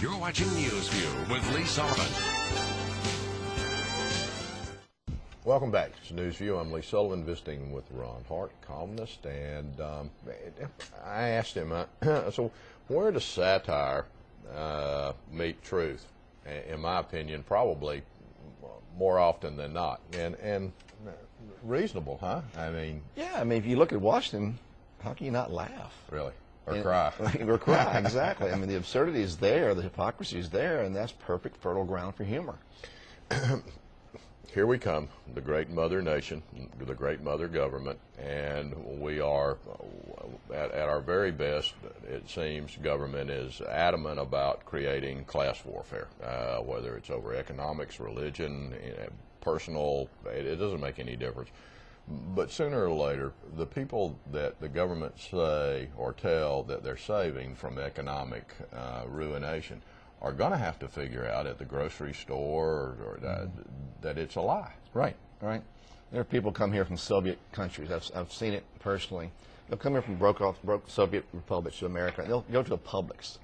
You're watching NewsView with Lee Sullivan. Welcome back to NewsView. I'm Lee Sullivan, visiting with Ron Hart, columnist, and I asked him, so where does satire meet truth? In my opinion, probably more often than not, and reasonable, huh? I mean, yeah. I mean, if you look at Washington, how can you not laugh? Really? Or cry. Or cry, exactly. I mean, the absurdity is there, the hypocrisy is there, and that's perfect fertile ground for humor. Here we come, the great mother nation, the great mother government, and we are, at our very best, it seems, government is adamant about creating class warfare, whether it's over economics, religion, personal, it doesn't make any difference. But sooner or later, the people that the government say or tell that they're saving from economic ruination are going to have to figure out at the grocery store or that it's a lie. Right, right. There are people come here from Soviet countries. I've seen it personally. They'll come here from broke Soviet republics to America, and they'll go to a Publix,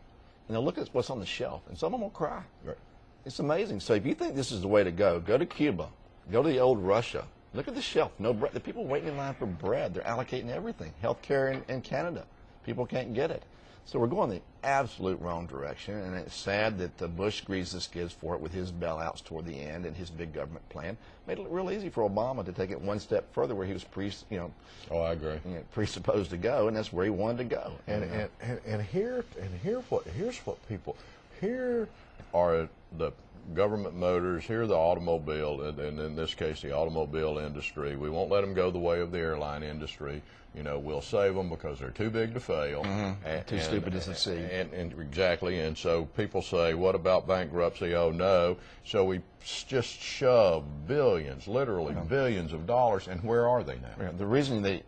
and they'll look at what's on the shelf, and some of them will cry. Right. It's amazing. So if you think this is the way to go to Cuba, go to the old Russia. Look at the shelf. No bread. The people waiting in line for bread. They're allocating everything. Healthcare in Canada. People can't get it. So we're going the absolute wrong direction, and it's sad that Bush greased the skids for it with his bailouts toward the end and his big government plan. Made it real easy for Obama to take it one step further, where he was Oh, I agree. Presupposed to go, and that's where he wanted to go. Here are the government motors, here are the automobile, and in this case the automobile industry. We won't let them go the way of the airline industry. We'll save them because they're too big to fail. Too stupid to succeed. And exactly, and so people say, what about bankruptcy? Oh no. So we just shove billions, literally billions of dollars, and where are they now? Yeah, the reason they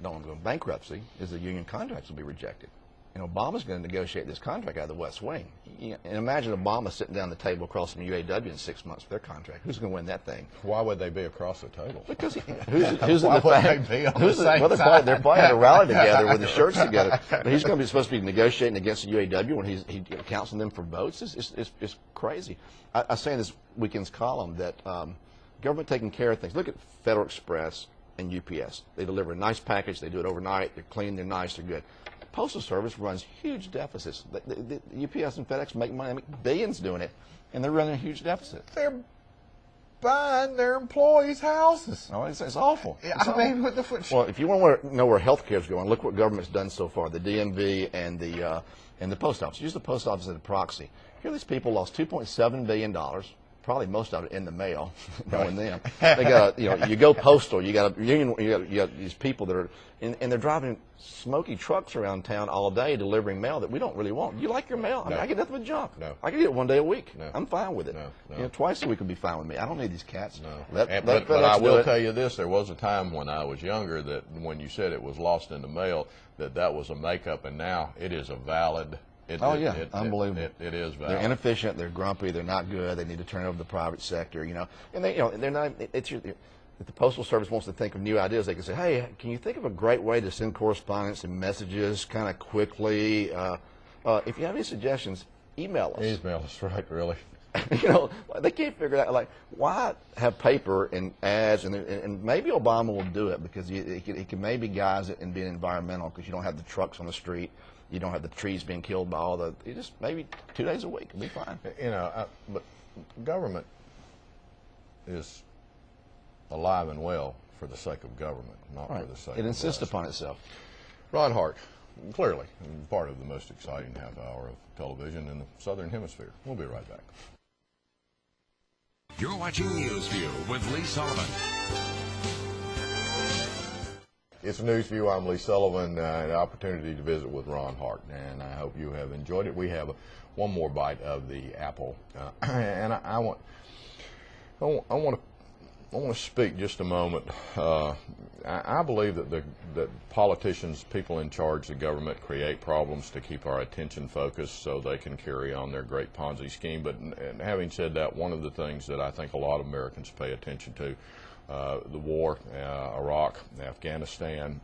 don't go in bankruptcy is the union contracts will be rejected. And Obama's going to negotiate this contract out of the West Wing. And imagine Obama sitting down the table across from UAW in 6 months for their contract. Who's going to win that thing? Why would they be across the table? Because They're probably had a rally together with the shirts together. But he's going to be supposed to be negotiating against the UAW when he counts on them for votes. It's crazy. I say in this weekend's column that government taking care of things. Look at Federal Express and UPS. They deliver a nice package. They do it overnight. They're clean. They're nice. They're good. Postal Service runs huge deficits. The UPS and FedEx make money, make billions doing it, and they're running a huge deficit. They're buying their employees' houses. Oh, it's awful. Yeah, Well, if you want to know where health care is going, look what government's done so far. The DMV and the post office. Use the post office as a proxy. Here, these people lost $2.7 billion. Probably most of it in the mail, knowing them. They got, you go postal. You got these people that are, and they're driving smoky trucks around town all day delivering mail that we don't really want. You like your mail? I mean, I get nothing but junk. No. I can get it one day a week. No. I'm fine with it. No. Twice a week would be fine with me. I don't need these cats. No. But I will tell you this: there was a time when I was younger that when you said it was lost in the mail, that was a makeup, and now it is a valid. Unbelievable. It is valid. They're inefficient. They're grumpy. They're not good. They need to turn over the private sector. And they're not. If the Postal Service wants to think of new ideas, they can say, "Hey, can you think of a great way to send correspondence and messages kind of quickly? If you have any suggestions, email us." Email us, right? Really. They can't figure it out. Like, why have paper and ads? And maybe Obama will do it because he can maybe guise it and be environmental because you don't have the trucks on the street. You don't have the trees being killed by all the. You just maybe 2 days a week will be fine. But government is alive and well for the sake of government, not for the sake. It insists upon itself. Ron Hart, clearly part of the most exciting half hour of television in the Southern Hemisphere. We'll be right back. You're watching NewsView with Lee Sullivan. It's NewsView. I'm Lee Sullivan. An opportunity to visit with Ron Hart, and I hope you have enjoyed it. We have one more bite of the apple, and I want to speak just a moment. I believe that politicians, people in charge of government, create problems to keep our attention focused so they can carry on their great Ponzi scheme. But having said that, one of the things that I think a lot of Americans pay attention to the war, Iraq, Afghanistan,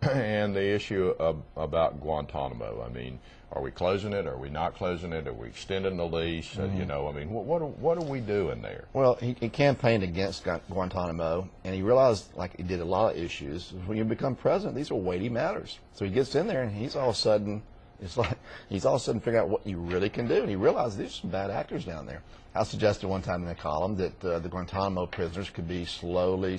and the issue about Guantanamo. I mean, are we closing it? Are we not closing it? Are we extending the lease? You know, I mean, what are we doing there? Well, he campaigned against Guantanamo, and he realized, like he did a lot of issues, when you become president, these are weighty matters. So he gets in there, and he's all of a sudden, it's like he's all of a sudden figuring out what you really can do, and he realized there's some bad actors down there. I suggested one time in a column that the Guantanamo prisoners could be slowly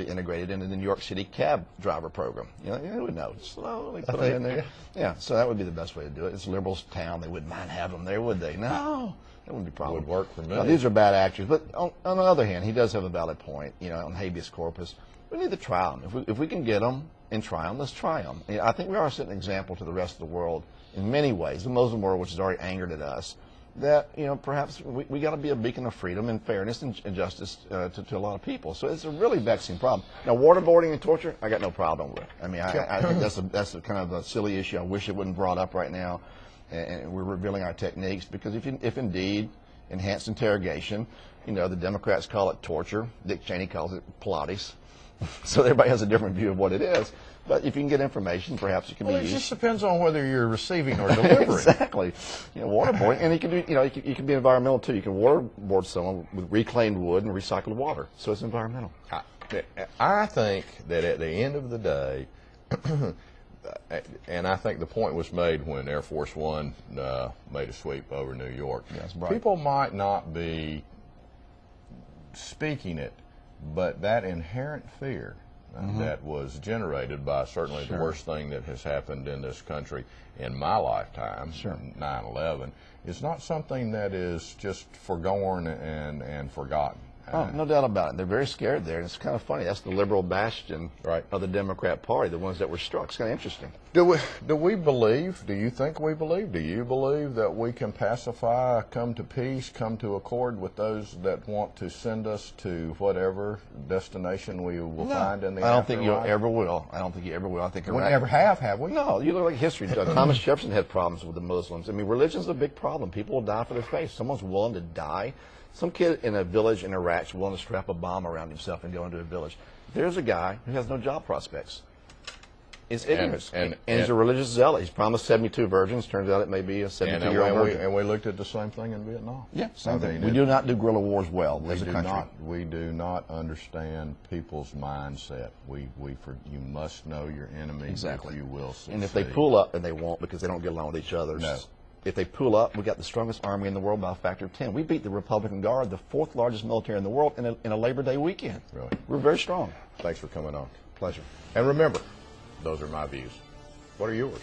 integrated into the New York City cab driver program. You know, who would know? Slowly put them in there. Yeah, so that would be the best way to do it. It's a liberals' town. They wouldn't mind having them there, would they? No, that wouldn't be a problem. Would work for me. Now, these are bad actors, but on the other hand, he does have a valid point. You know, on habeas corpus, we need to try them. If we can get them and try them, let's try them. You know, I think we are setting an example to the rest of the world in many ways. The Muslim world, which is already angered at us, that, you know, perhaps we got to be a beacon of freedom and fairness and justice to a lot of people. So it's a really vexing problem. Now, waterboarding and torture, I got no problem with. I mean, I think that's a kind of a silly issue. I wish it wasn't brought up right now, and we're revealing our techniques, because if indeed enhanced interrogation, you know, the Democrats call it torture, Dick Cheney calls it Pilates, so everybody has a different view of what it is. But if you can get information, perhaps it can be used. It just depends on whether you're receiving or delivering. Exactly. You know, waterboarding, and you can do. You know, you can be environmental too. You can waterboard someone with reclaimed wood and recycled water, so it's environmental. I think that at the end of the day, and I think the point was made when Air Force One made a sweep over New York. Yes, right. People might not be speaking it, but that inherent fear that was generated by certainly the worst thing that has happened in this country in my lifetime, 9/11, is not something that is just forgone and forgotten. Oh, no doubt about it. They're very scared there, and it's kind of funny. That's the liberal bastion of the Democrat Party, the ones that were struck. It's kind of interesting. Do we believe, do you think we believe, do you believe that we can pacify, come to peace, come to accord with those that want to send us to whatever destination we will find in the I don't think you afterlife? ever will. I don't think you ever will. I think We never have we? No, you look like history. Thomas Jefferson had problems with the Muslims. I mean, religion's a big problem. People will die for their faith. Someone's willing to die. Some kid in a village in Iraq is willing to strap a bomb around himself and go into a village. There's a guy who has no job prospects. It's ignorance. And he's a religious zealot. He's promised 72 virgins. Turns out it may be a 72-year-old virgin. And we looked at the same thing in Vietnam. Yeah, same thing. We do not do guerrilla wars well as a country. We do not understand people's mindset. You must know your enemy. Exactly. If you will succeed. And if they pull up, and they won't because they don't get along with each other. No. If they pull up, we got the strongest army in the world by a factor of 10. We beat the Republican Guard, the 4th largest military in the world, in a Labor Day weekend. Really? We're very strong. Thanks for coming on. Pleasure. And remember, those are my views. What are yours?